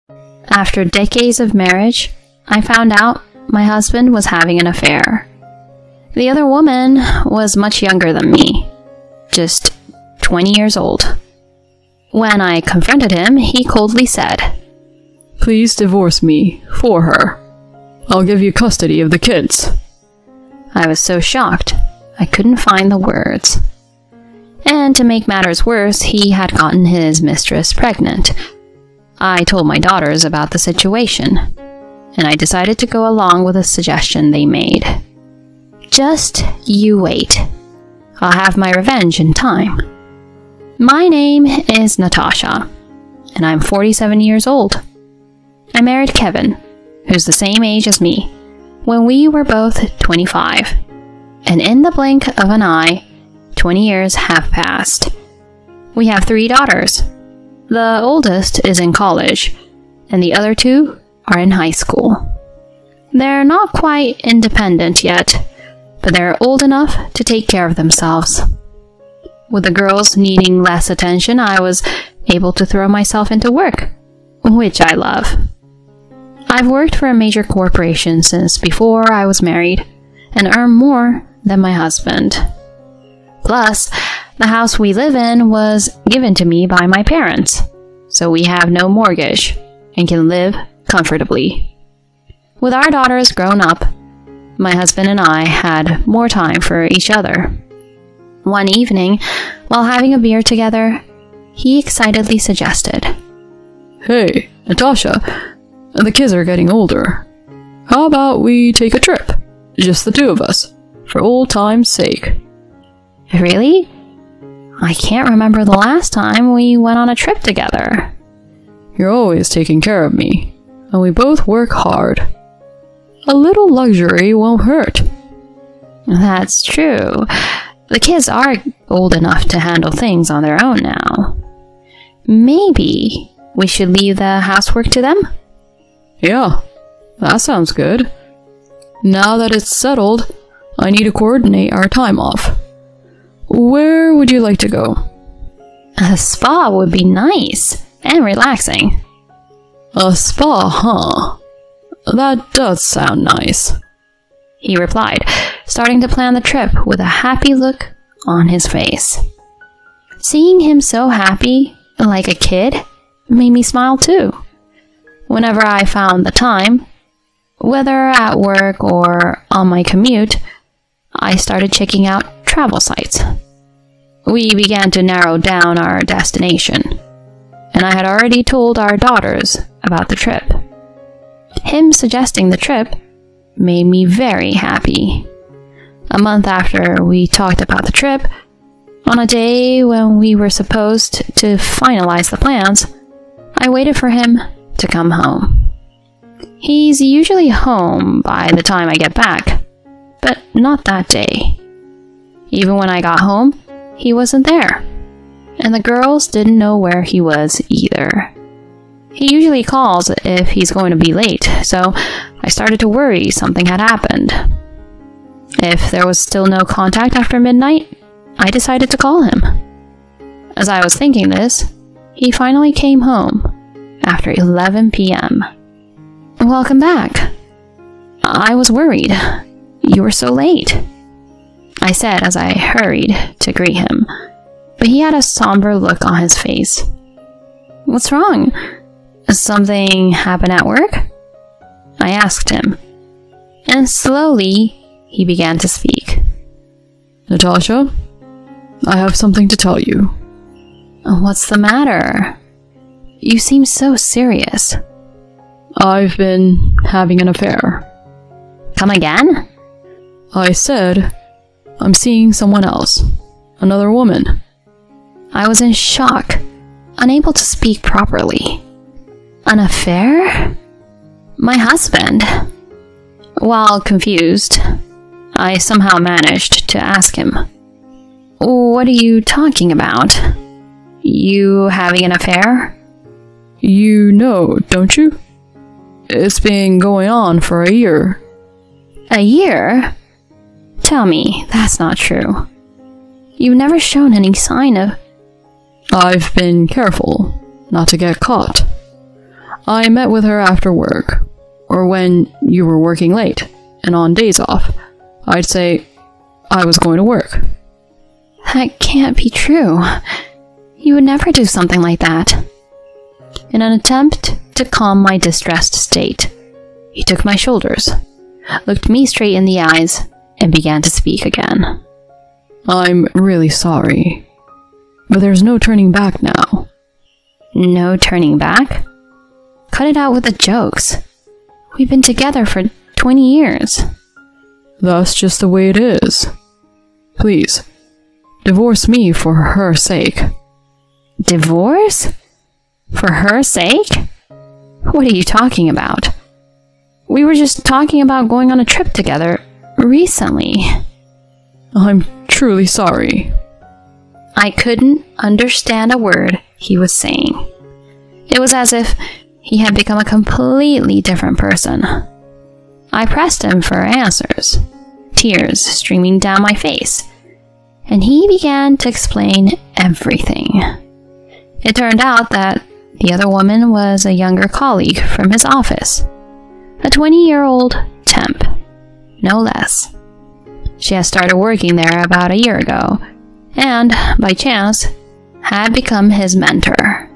After decades of marriage, I found out my husband was having an affair. The other woman was much younger than me, just 20 years old. When I confronted him, he coldly said, "Please divorce me for her. I'll give you custody of the kids." I was so shocked, I couldn't find the words. And to make matters worse, he had gotten his mistress pregnant. I told my daughters about the situation, and I decided to go along with a suggestion they made. Just you wait. I'll have my revenge in time. My name is Natasha, and I'm 47 years old. I married Kevin, who's the same age as me, when we were both 25. And in the blink of an eye, 20 years have passed. We have 3 daughters. The oldest is in college, and the other 2 are in high school. They're not quite independent yet, but they're old enough to take care of themselves. With the girls needing less attention, I was able to throw myself into work, which I love. I've worked for a major corporation since before I was married, and earn more than my husband. Plus, the house we live in was given to me by my parents, so we have no mortgage and can live comfortably. With our daughters grown up, my husband and I had more time for each other. One evening, while having a beer together, he excitedly suggested, "Hey, Natasha, the kids are getting older. How about we take a trip? Just the 2 of us, for old time's sake." Really? I can't remember the last time we went on a trip together. You're always taking care of me, and we both work hard. A little luxury won't hurt. That's true. The kids are old enough to handle things on their own now. Maybe we should leave the housework to them? Yeah, that sounds good. Now that it's settled, I need to coordinate our time off. Where would you like to go? A spa would be nice and relaxing. A spa, huh? That does sound nice, he replied, starting to plan the trip with a happy look on his face. Seeing him so happy, like a kid, made me smile too. Whenever I found the time, whether at work or on my commute, I started checking out travel sites. We began to narrow down our destination, and I had already told our daughters about the trip. Him suggesting the trip made me very happy. A month after we talked about the trip, on a day when we were supposed to finalize the plans, I waited for him to come home. He's usually home by the time I get back, but not that day. Even when I got home, he wasn't there, and the girls didn't know where he was either. He usually calls if he's going to be late, so I started to worry something had happened. If there was still no contact after midnight, I decided to call him. As I was thinking this, he finally came home after 11 p.m. "Welcome back. I was worried. You were so late," I said as I hurried to greet him, but he had a somber look on his face. "What's wrong? Something happened at work?" I asked him, and slowly he began to speak. "Natasha, I have something to tell you." "What's the matter? You seem so serious." "I've been having an affair." "Come again?" "I said I'm seeing someone else. Another woman." I was in shock, unable to speak properly. An affair? My husband? While confused, I somehow managed to ask him, "What are you talking about? You having an affair?" "You know, don't you? It's been going on for a year." "A year? Tell me, that's not true. You've never shown any sign of..." "I've been careful not to get caught. I met with her after work, or when you were working late, and on days off. I'd say I was going to work. That can't be true. You would never do something like that. In an attempt to calm my distressed state, he took my shoulders, looked me straight in the eyes, and began to speak again. I'm really sorry, but there's no turning back now. No turning back? Cut it out with the jokes. We've been together for 20 years. That's just the way it is. Please, divorce me for her sake. Divorce? For her sake? What are you talking about? We were just talking about going on a trip together recently. I'm truly sorry. I couldn't understand a word he was saying. It was as if he had become a completely different person. I pressed him for answers, tears streaming down my face, and he began to explain everything. It turned out that the other woman was a younger colleague from his office, a 20-year-old temp, no less. She had started working there about a year ago, and, by chance, had become his mentor.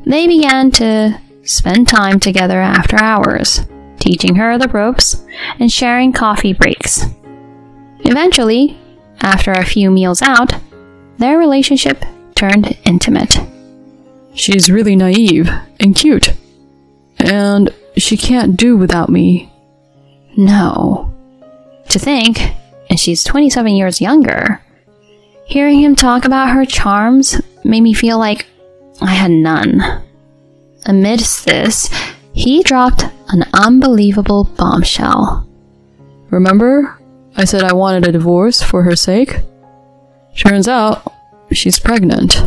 They began to spend time together after hours, teaching her the ropes and sharing coffee breaks. Eventually, after a few meals out, their relationship turned intimate. She's really naive and cute, and she can't do without me. No. To think, and she's 27 years younger. Hearing him talk about her charms made me feel like I had none. Amidst this, he dropped an unbelievable bombshell. Remember, I said I wanted a divorce for her sake? Turns out, she's pregnant.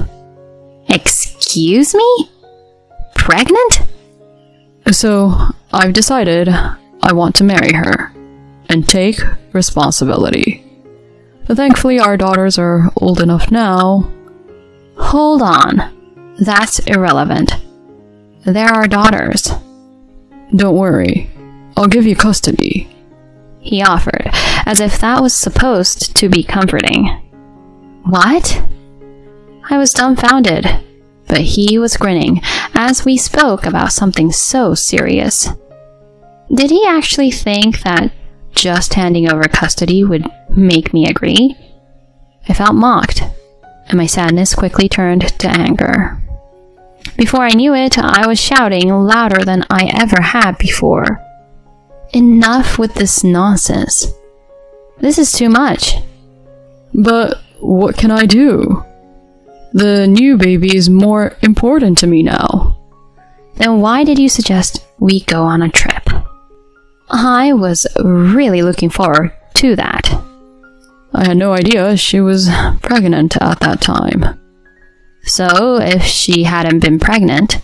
Excuse me? Pregnant? So, I've decided I want to marry her and take responsibility. But thankfully, our daughters are old enough now. Hold on. That's irrelevant. There are daughters. Don't worry. I'll give you custody, he offered, as if that was supposed to be comforting. What? I was dumbfounded, but he was grinning as we spoke about something so serious. Did he actually think that just handing over custody would make me agree? I felt mocked, and my sadness quickly turned to anger. Before I knew it, I was shouting louder than I ever had before. Enough with this nonsense. This is too much. But what can I do? The new baby is more important to me now. Then why did you suggest we go on a trip? I was really looking forward to that. I had no idea she was pregnant at that time. So, if she hadn't been pregnant,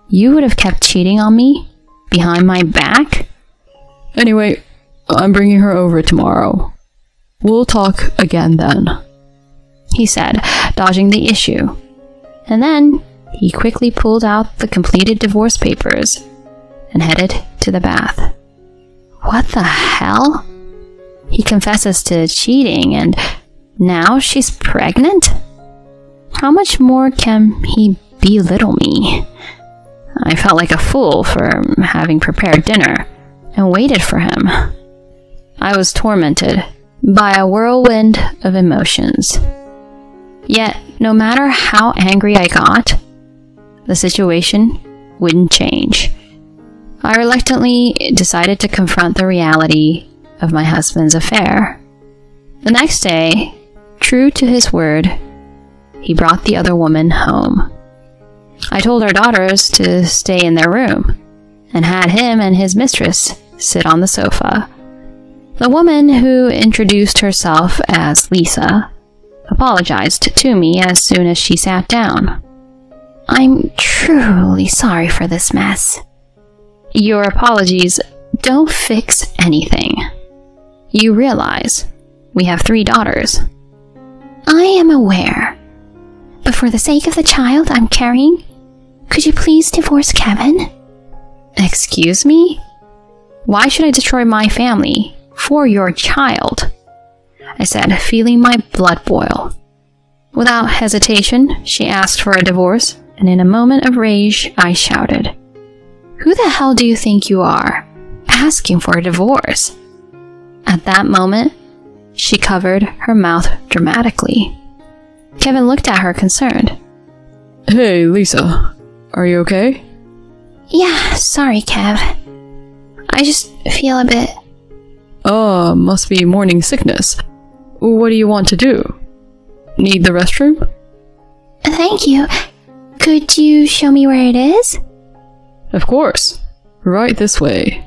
you would have kept cheating on me? Behind my back? Anyway, I'm bringing her over tomorrow. We'll talk again then, he said, dodging the issue. And then he quickly pulled out the completed divorce papers and headed to the bath. What the hell? He confesses to cheating, and now she's pregnant? How much more can he belittle me? I felt like a fool for having prepared dinner and waited for him. I was tormented by a whirlwind of emotions. Yet, no matter how angry I got, the situation wouldn't change. I reluctantly decided to confront the reality of my husband's affair. The next day, true to his word, he brought the other woman home. I told our daughters to stay in their room, and had him and his mistress sit on the sofa. The woman, who introduced herself as Lisa, apologized to me as soon as she sat down. I'm truly sorry for this mess. Your apologies don't fix anything. You realize we have 3 daughters. I am aware. But for the sake of the child I'm carrying, could you please divorce Kevin? Excuse me? Why should I destroy my family for your child? I said, feeling my blood boil. Without hesitation, she asked for a divorce, and in a moment of rage, I shouted, "Who the hell do you think you are, asking for a divorce?" At that moment, she covered her mouth dramatically. Kevin looked at her concerned. Hey, Lisa. Are you okay? Yeah, sorry, Kev. I just feel a bit... Must be morning sickness. What do you want to do? Need the restroom? Thank you. Could you show me where it is? Of course. Right this way.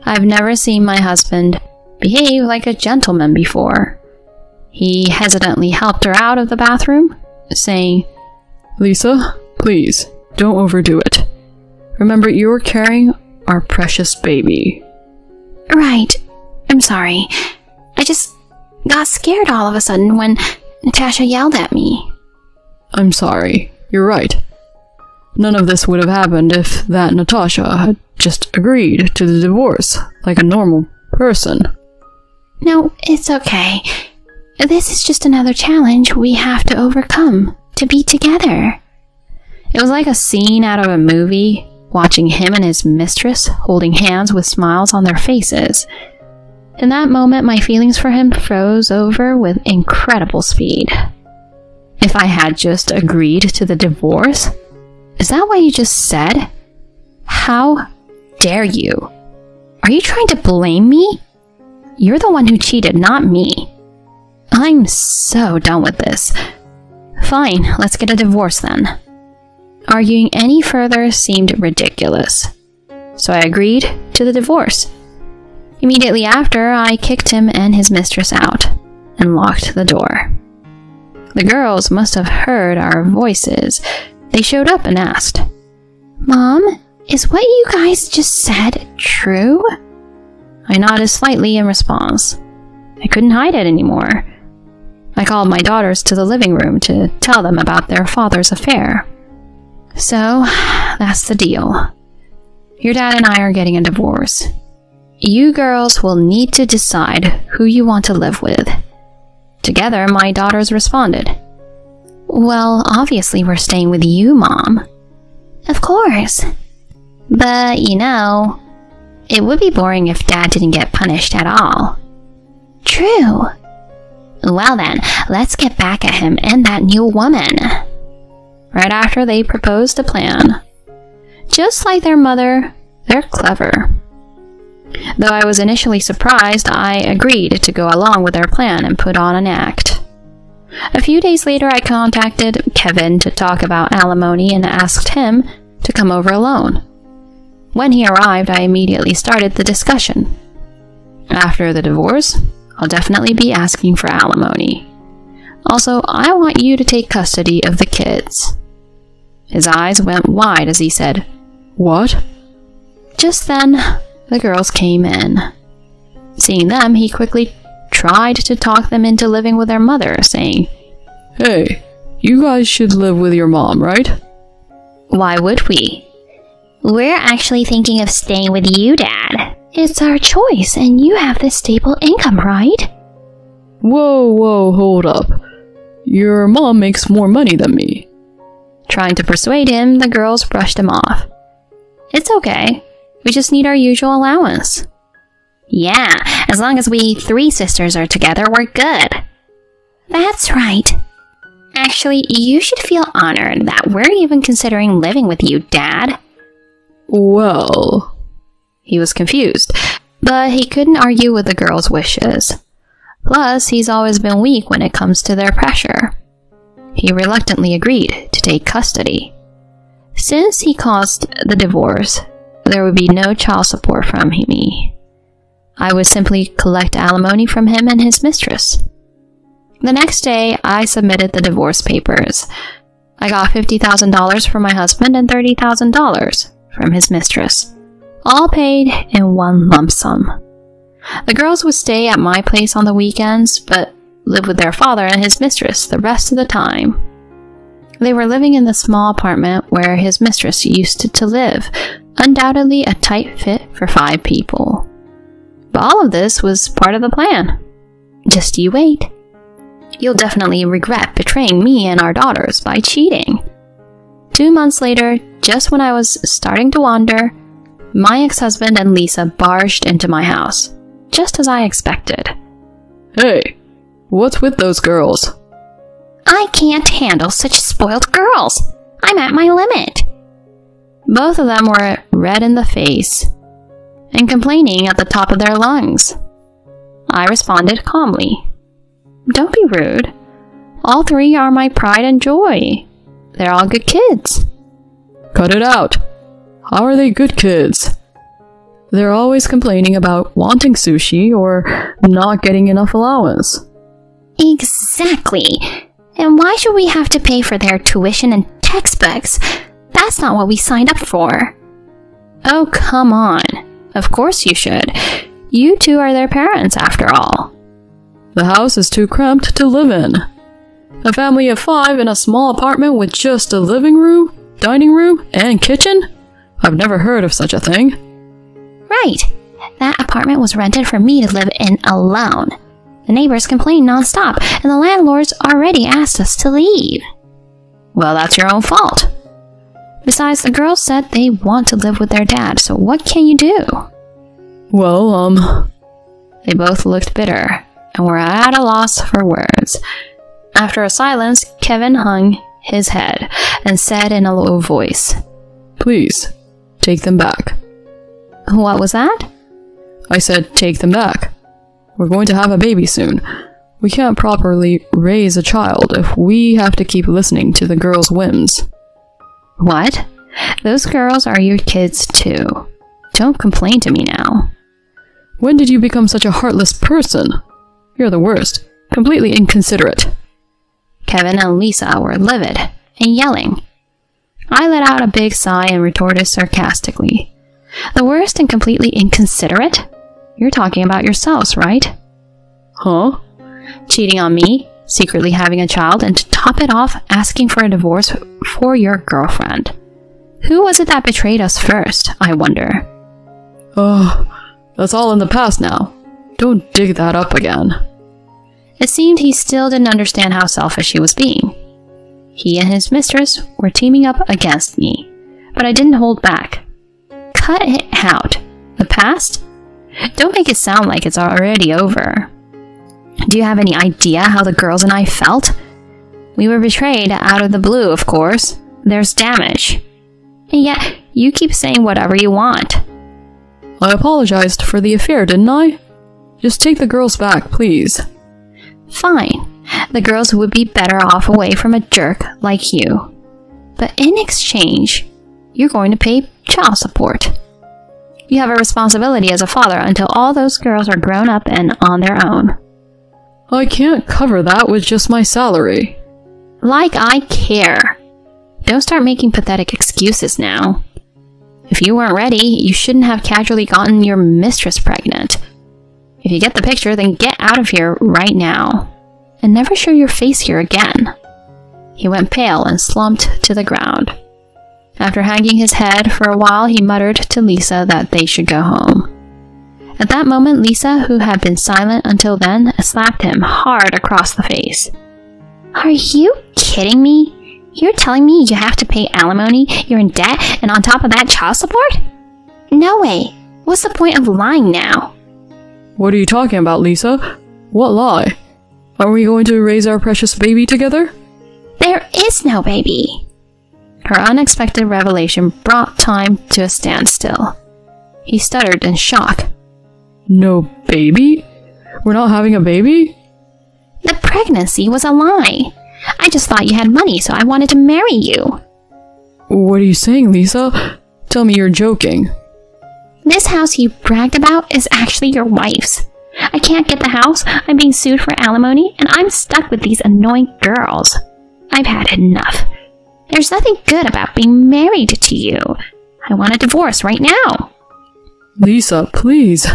I've never seen my husband behave like a gentleman before. He hesitantly helped her out of the bathroom, saying, Lisa, please, don't overdo it. Remember, you're carrying our precious baby. Right. I'm sorry. I just got scared all of a sudden when Natasha yelled at me. I'm sorry. You're right. None of this would have happened if that Natasha had just agreed to the divorce like a normal person. No, it's okay. This is just another challenge we have to overcome to be together. It was like a scene out of a movie, watching him and his mistress holding hands with smiles on their faces. In that moment, my feelings for him froze over with incredible speed. If I had just agreed to the divorce? Is that what you just said? How dare you? Are you trying to blame me? You're the one who cheated, not me. I'm so done with this. Fine, let's get a divorce then. Arguing any further seemed ridiculous, so I agreed to the divorce. Immediately after, I kicked him and his mistress out and locked the door. The girls must have heard our voices. They showed up and asked, "Mom, is what you guys just said true?" I nodded slightly in response. I couldn't hide it anymore. I called my daughters to the living room to tell them about their father's affair. So, that's the deal. Your dad and I are getting a divorce. You girls will need to decide who you want to live with. Together, my daughters responded, "Well, obviously we're staying with you, Mom." "Of course. But, you know, it would be boring if Dad didn't get punished at all." "True. Well then, let's get back at him and that new woman." Right after they proposed a plan. Just like their mother, they're clever. Though I was initially surprised, I agreed to go along with their plan and put on an act. A few days later, I contacted Kevin to talk about alimony and asked him to come over alone. When he arrived, I immediately started the discussion. After the divorce, I'll definitely be asking for alimony. Also, I want you to take custody of the kids. His eyes went wide as he said, "What?" Just then, the girls came in. Seeing them, he quickly tried to talk them into living with their mother, saying, "Hey, you guys should live with your mom, right?" "Why would we? We're actually thinking of staying with you, Dad. It's our choice, and you have this stable income, right?" Whoa, hold up. Your mom makes more money than me. Trying to persuade him, the girls brushed him off. "It's okay. We just need our usual allowance." "Yeah, as long as we 3 sisters are together, we're good." "That's right. Actually, you should feel honored that we're even considering living with you, Dad." Well... He was confused, but he couldn't argue with the girls' wishes. Plus, he's always been weak when it comes to their pressure. He reluctantly agreed to take custody. Since he caused the divorce, there would be no child support from me. I would simply collect alimony from him and his mistress. The next day, I submitted the divorce papers. I got $50,000 from my husband and $30,000 from his mistress, all paid in one lump sum. The girls would stay at my place on the weekends, but live with their father and his mistress the rest of the time. They were living in the small apartment where his mistress used to live, Undoubtedly a tight fit for 5 people. But all of this was part of the plan. Just you wait. You'll definitely regret betraying me and our daughters by cheating. 2 months later, just when I was starting to wander, my ex-husband and Lisa barged into my house, just as I expected. Hey, what's with those girls? I can't handle such spoiled girls. I'm at my limit. Both of them were red in the face and complaining at the top of their lungs. I responded calmly. Don't be rude. All 3 are my pride and joy. They're all good kids. Cut it out. How are they good kids? They're always complaining about wanting sushi or not getting enough allowance. Exactly. And why should we have to pay for their tuition and textbooks? That's not what we signed up for. Oh, come on. Of course you should. You 2 are their parents, after all. The house is too cramped to live in. A family of 5 in a small apartment with just a living room, dining room, and kitchen? I've never heard of such a thing. Right. That apartment was rented for me to live in alone. The neighbors complain nonstop, and the landlords already asked us to leave. Well, that's your own fault. Besides, the girls said they want to live with their dad, so what can you do? Well, They both looked bitter, and were at a loss for words. After a silence, Kevin hung his head and said in a low voice, Please, take them back. What was that? I said take them back. We're going to have a baby soon. We can't properly raise a child if we have to keep listening to the girls' whims. What? Those girls are your kids too. Don't complain to me now. When did you become such a heartless person? You're the worst. Completely inconsiderate. Kevin and Lisa were livid and yelling. I let out a big sigh and retorted sarcastically. The worst and completely inconsiderate? You're talking about yourselves, right? Huh? Cheating on me, secretly having a child, and to top it off, asking for a divorce for your girlfriend. Who was it that betrayed us first, I wonder? Oh, that's all in the past now. Don't dig that up again. It seemed he still didn't understand how selfish he was being. He and his mistress were teaming up against me, but I didn't hold back. Cut it out. The past? Don't make it sound like it's already over. Do you have any idea how the girls and I felt? We were betrayed out of the blue, of course. There's damage. And yet, you keep saying whatever you want. I apologized for the affair, didn't I? Just take the girls back, please. Fine. The girls would be better off away from a jerk like you. But in exchange, you're going to pay child support. You have a responsibility as a father until all those girls are grown up and on their own. I can't cover that with just my salary. Like I care. Don't start making pathetic excuses now. If you weren't ready, you shouldn't have casually gotten your mistress pregnant. If you get the picture, then get out of here right now. And never show your face here again. He went pale and slumped to the ground. After hanging his head for a while, he muttered to Lisa that they should go home. At that moment, Lisa, who had been silent until then, slapped him hard across the face. Are you kidding me? You're telling me you have to pay alimony, you're in debt, and on top of that, child support? No way. What's the point of lying now? What are you talking about, Lisa? What lie? Are we going to raise our precious baby together? There is no baby. Her unexpected revelation brought time to a standstill. He stuttered in shock. No baby? We're not having a baby? The pregnancy was a lie. I just thought you had money, so I wanted to marry you. What are you saying, Lisa? Tell me you're joking. This house you bragged about is actually your wife's. I can't get the house, I'm being sued for alimony, and I'm stuck with these annoying girls. I've had enough. There's nothing good about being married to you. I want a divorce right now. Lisa, please.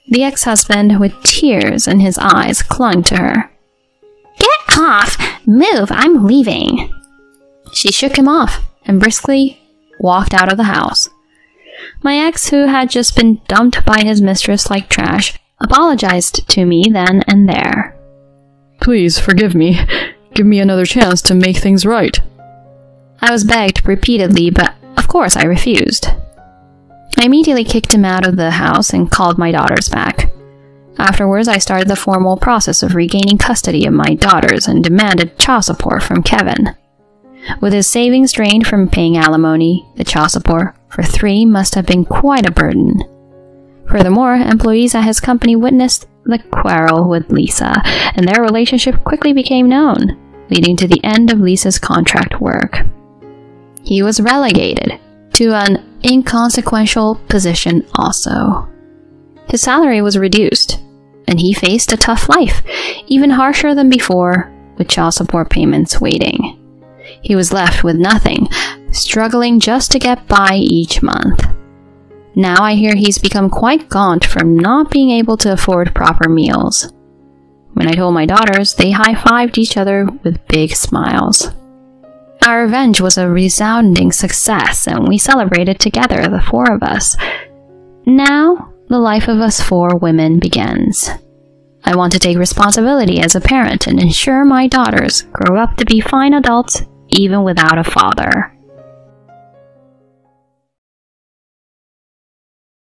The ex-husband, with tears in his eyes, clung to her. Get off! Move, I'm leaving. She shook him off and briskly walked out of the house. My ex, who had just been dumped by his mistress like trash, apologized to me then and there. Please forgive me. Give me another chance to make things right. I was begged repeatedly, but of course I refused. I immediately kicked him out of the house and called my daughters back. Afterwards, I started the formal process of regaining custody of my daughters and demanded child support from Kevin. With his savings drained from paying alimony, the child support for 3 must have been quite a burden. Furthermore, employees at his company witnessed the quarrel with Lisa, and their relationship quickly became known, leading to the end of Lisa's contract work. He was relegated to an inconsequential position also. His salary was reduced, and he faced a tough life, even harsher than before, with child support payments waiting. He was left with nothing, struggling just to get by each month. Now I hear he's become quite gaunt from not being able to afford proper meals. When I told my daughters, they high-fived each other with big smiles. Our revenge was a resounding success, and we celebrated together, the 4 of us. Now, the life of us 4 women begins. I want to take responsibility as a parent and ensure my daughters grow up to be fine adults even without a father.